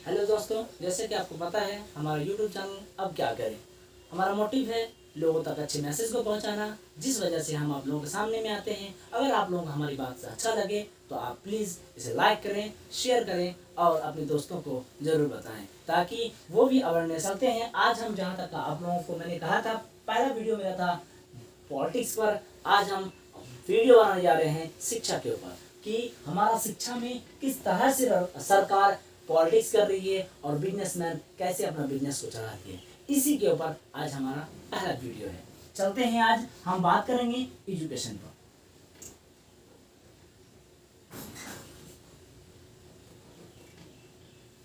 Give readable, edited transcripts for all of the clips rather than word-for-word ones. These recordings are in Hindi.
हेलो दोस्तों, जैसे कि आपको पता है हमारा यूट्यूब चैनल अब क्या करें। हमारा मोटिव है लोगों तक अच्छे मैसेज को पहुंचाना, जिस वजह से हम आप लोगों के सामने में आते हैं। अगर आप लोगों को हमारी बात से अच्छा लगे तो आप प्लीज़ इसे लाइक करें, शेयर करें और अपने दोस्तों को ज़रूर बताएं ताकि वो भी अवेयरनेस चलते हैं। आज हम जहाँ तक आप लोगों को मैंने कहा था, पहला वीडियो मेरा था पॉलिटिक्स पर। आज हम वीडियो बनाने जा रहे हैं शिक्षा के ऊपर कि हमारा शिक्षा में किस तरह से सरकार पॉलिटिक्स कर रही है और बिजनेसमैन कैसे अपना बिजनेस को चलाती है। इसी के ऊपर आज हमारा पहला वीडियो है। चलते हैं, आज हम बात करेंगे एजुकेशन पर।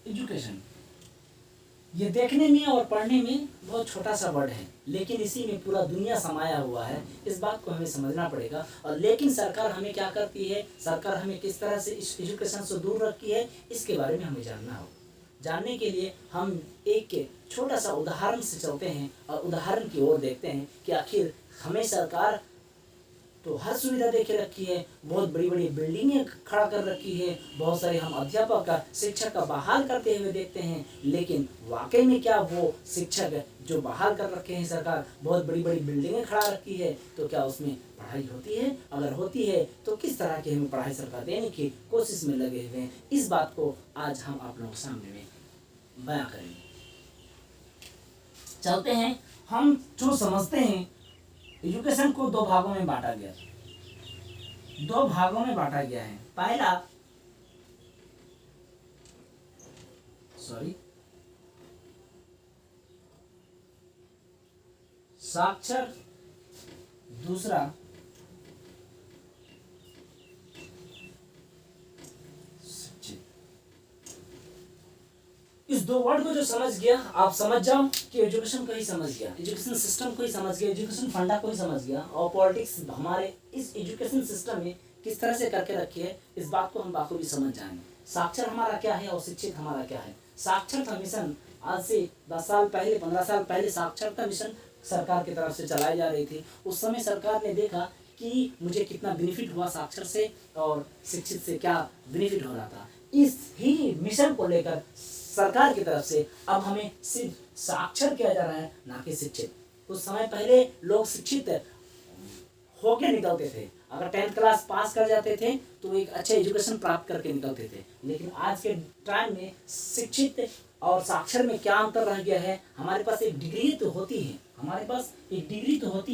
एजुकेशन ये देखने में और पढ़ने में बहुत छोटा सा वर्ड है, लेकिन इसी में पूरा दुनिया समाया हुआ है। इस बात को हमें समझना पड़ेगा। और लेकिन सरकार हमें क्या करती है, सरकार हमें किस तरह से इस एजुकेशन से दूर रखती है, इसके बारे में हमें जानना होगा। जानने के लिए हम एक छोटा सा उदाहरण से चलते हैं और उदाहरण की ओर देखते हैं कि आखिर हमें सरकार तो हर सुविधा देके रखी है, बहुत बड़ी बड़ी बिल्डिंगें खड़ा कर रखी है, बहुत सारे हम अध्यापक का शिक्षक का बहाल करते हुए देखते हैं। लेकिन वाकई में क्या वो शिक्षक जो बहाल कर रखे हैं सरकार, बहुत बड़ी बड़ी बिल्डिंगें खड़ा रखी है, तो क्या उसमें पढ़ाई होती है? अगर होती है तो किस तरह की हमें पढ़ाई सरकार देने की कोशिश में लगे हुए हैं, इस बात को आज हम आप लोगों के सामने में बयां करेंगे। चलते हैं, हम जो समझते हैं एजुकेशन को दो भागों में बांटा गया है। पहला साक्षर, दूसरा शिक्षित। इस दो वर्ड को जो समझ गया, आप समझ जाओ कि एजुकेशन को ही समझ गया, एजुकेशन सिस्टम को ही समझ गया, एजुकेशन फंडा को ही समझ गया। और पॉलिटिक्स हमारे इस एजुकेशन सिस्टम में किस तरह से करके रखी है, इस बात को हम बाखूबी समझ जाएंगे। साक्षर हमारा क्या है और शिक्षित हमारा क्या है। साक्षरता मिशन आज से 10 साल पहले, 15 साल पहले साक्षरता मिशन सरकार की तरफ से चलाई जा रही थी। उस समय सरकार ने देखा कि मुझे कितना बेनिफिट हुआ साक्षर से और शिक्षित से क्या बेनिफिट हो रहा था। इस ही मिशन को लेकर सरकार की तरफ से अब हमें सिर्फ साक्षर किया जा रहा है, ना कि शिक्षित। कुछ समय पहले लोग शिक्षित होके निकलते थे, अगर 10th क्लास पास कर जाते थे तो एक अच्छे एजुकेशन प्राप्त करके निकलते थे। लेकिन आज के टाइम में शिक्षित और साक्षर में क्या अंतर रह गया है। हमारे पास एक डिग्री तो होती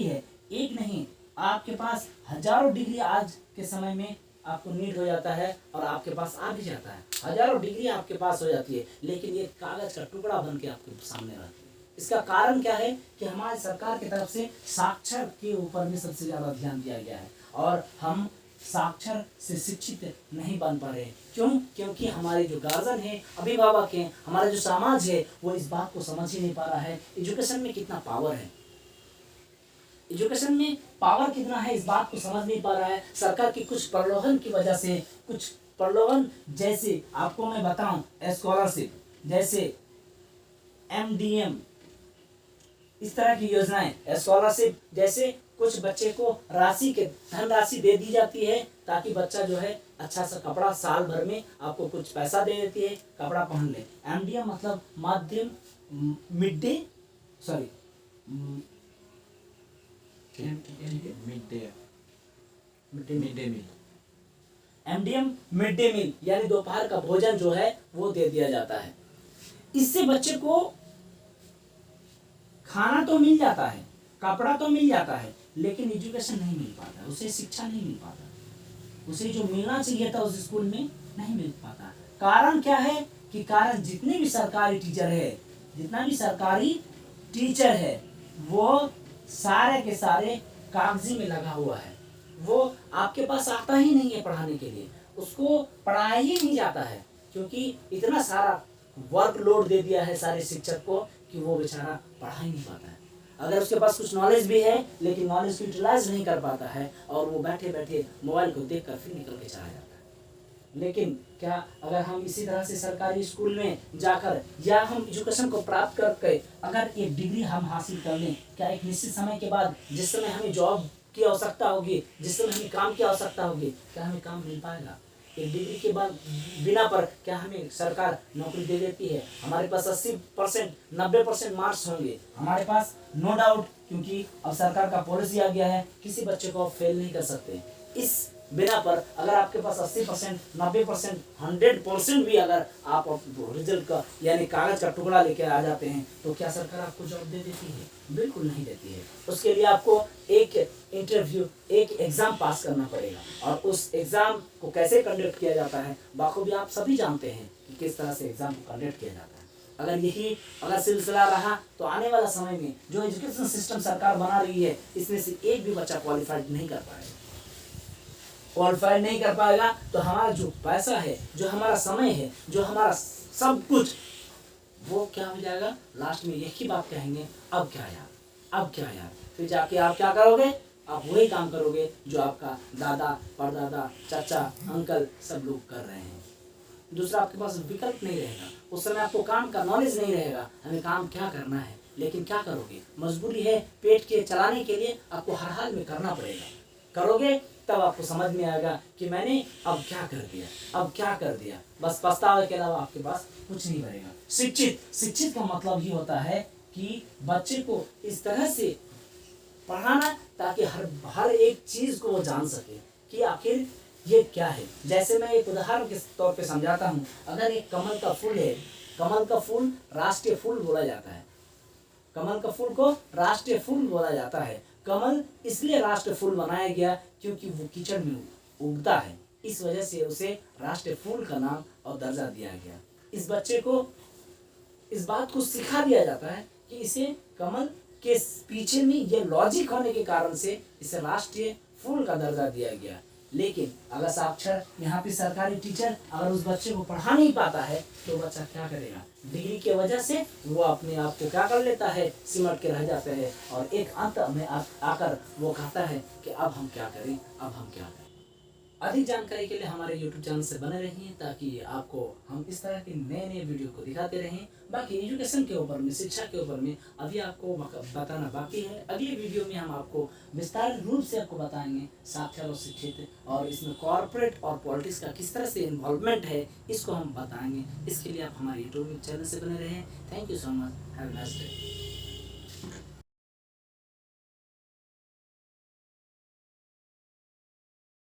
है, एक नहीं, आपके पास हजारों डिग्री आज के समय में आपको नीड हो जाता है और आपके पास आ भी जाता है। हजारों डिग्री आपके पास हो जाती है, लेकिन ये कागज का टुकड़ा बन के आपके सामने रहती है। इसका कारण क्या है कि हमारी सरकार की तरफ से साक्षर के ऊपर में सबसे ज्यादा ध्यान दिया गया है और हम साक्षर से शिक्षित नहीं बन पा रहे। क्यों? क्योंकि हमारे जो गार्जियन है, अभिभावक हैं, हमारा जो समाज है, वो इस बात को समझ ही नहीं पा रहा है एजुकेशन में कितना पावर है। एजुकेशन में पावर कितना है इस बात को समझ नहीं पा रहा है। सरकार की कुछ प्रलोभन की वजह से, कुछ प्रलोभन जैसे आपको मैं बताऊं, स्कॉलरशिप जैसे MDM, इस तरह की योजनाएं, स्कॉलरशिप जैसे कुछ बच्चे को धनराशि दे दी जाती है ताकि बच्चा जो है अच्छा सा कपड़ा, साल भर में आपको कुछ पैसा दे देती है, कपड़ा पहन ले। MDM मतलब मिड डे मील यानी दोपहर का भोजन जो है वो दे दिया जाता है। इससे बच्चे को खाना तो मिल जाता है, कपड़ा तो मिल जाता है, लेकिन एजुकेशन नहीं मिल पाता, उसे शिक्षा नहीं मिल पाता, उसे जो मिलना चाहिए था उस स्कूल में नहीं मिल पाता। कारण क्या है कि कारण जितने भी सरकारी टीचर है वो सारे के सारे कागजी में लगा हुआ है। वो आपके पास आता ही नहीं है पढ़ाने के लिए, उसको पढ़ाया ही नहीं जाता है, क्योंकि इतना सारा वर्कलोड दे दिया है सारे शिक्षक को कि वो बेचारा पढ़ा ही नहीं पाता है। अगर उसके पास कुछ नॉलेज भी है, लेकिन नॉलेज को यूटिलाइज नहीं कर पाता है और वो बैठे बैठे मोबाइल को देख कर फिर निकल के चला जाता है। लेकिन क्या अगर हम इसी तरह से सरकारी स्कूल में जाकर या हम एजुकेशन को प्राप्त करके अगर एक डिग्री हम हासिल कर लें, क्या एक निश्चित समय के बाद जिस समय हमें जॉब की आवश्यकता होगी, जिस समय हमें काम की आवश्यकता होगी, क्या हमें काम मिल पाएगा? एक डिग्री के बाद बिना पर क्या हमें सरकार नौकरी दे देती है? हमारे पास 80% 90% मार्क्स होंगे हमारे पास, नो डाउट, क्योंकि अब सरकार का पॉलिसी आ गया है किसी बच्चे को आप फेल नहीं कर सकते। इस बिना पर अगर आपके पास 80%, 90%, 100% भी अगर आप रिजल्ट का यानी कागज का टुकड़ा लेकर आ जाते हैं तो क्या सरकार आपको जॉब दे देती है? बिल्कुल नहीं देती है। उसके लिए आपको एक इंटरव्यू, एक एग्जाम पास करना पड़ेगा, और उस एग्जाम को कैसे कंडक्ट किया जाता है बाखूबी आप सभी जानते हैं कि किस तरह से एग्जाम को कंडक्ट किया जाता है। अगर सिलसिला रहा तो आने वाला समय में जो एजुकेशन सिस्टम सरकार बना रही है इसमें से एक भी बच्चा क्वालिफाइड नहीं कर पाएगा, तो हमारा जो पैसा है, जो हमारा समय है, जो हमारा सब कुछ, वो क्या हो जाएगा? लास्ट में यही बात कहेंगे, अब क्या यार। फिर जाके आप क्या करोगे? आप वही काम करोगे जो आपका दादा, परदादा, चाचा, अंकल सब लोग कर रहे हैं। दूसरा आपके पास विकल्प नहीं रहेगा। उस समय आपको काम का नॉलेज नहीं रहेगा, हमें काम क्या करना है, लेकिन क्या करोगे? मजबूरी है, पेट के चलाने के लिए आपको हर हाल में करना पड़ेगा। करोगे तब आपको समझ में आएगा कि मैंने अब क्या कर दिया। बस पछतावे के अलावा आपके पास कुछ नहीं बनेगा। शिक्षित का मतलब ये होता है कि बच्चे को इस तरह से पढ़ाना ताकि हर एक चीज को वो जान सके कि आखिर ये क्या है। जैसे मैं एक उदाहरण के तौर पे समझाता हूँ। अगर एक कमल का फूल है, कमल का फूल राष्ट्रीय फूल बोला जाता है। कमल का फूल को राष्ट्रीय फूल बोला जाता है। कमल इसलिए राष्ट्रीय फूल बनाया गया क्योंकि वो कीचड़ में उगता है, इस वजह से उसे राष्ट्रीय फूल का नाम और दर्जा दिया गया। इस बच्चे को इस बात को सिखा दिया जाता है कि इसे कमल के पीछे में ये लॉजिक होने के कारण से इसे राष्ट्रीय फूल का दर्जा दिया गया। लेकिन अगर साक्षर यहाँ पे सरकारी टीचर अगर उस बच्चे को पढ़ा नहीं पाता है तो बच्चा क्या करेगा? डिग्री के वजह से वो अपने आप को क्या कर लेता है? सिमट के रह जाता है, और एक अंत में आकर वो कहता है कि अब हम क्या करें। अधिक जानकारी के लिए हमारे YouTube चैनल से बने रहिए ताकि आपको हम इस तरह के नए वीडियो को दिखाते रहें। बाकी एजुकेशन के ऊपर में, शिक्षा के ऊपर में अभी आपको बताना बाकी है। अगले वीडियो में हम आपको विस्तार रूप से आपको बताएंगे साक्षर और शिक्षित, और इसमें कॉर्पोरेट और पॉलिटिक्स का किस तरह से इन्वॉल्वमेंट है इसको हम बताएंगे। इसके लिए आप हमारे YouTube चैनल से बने रहें। Thank you so much, have a nice day.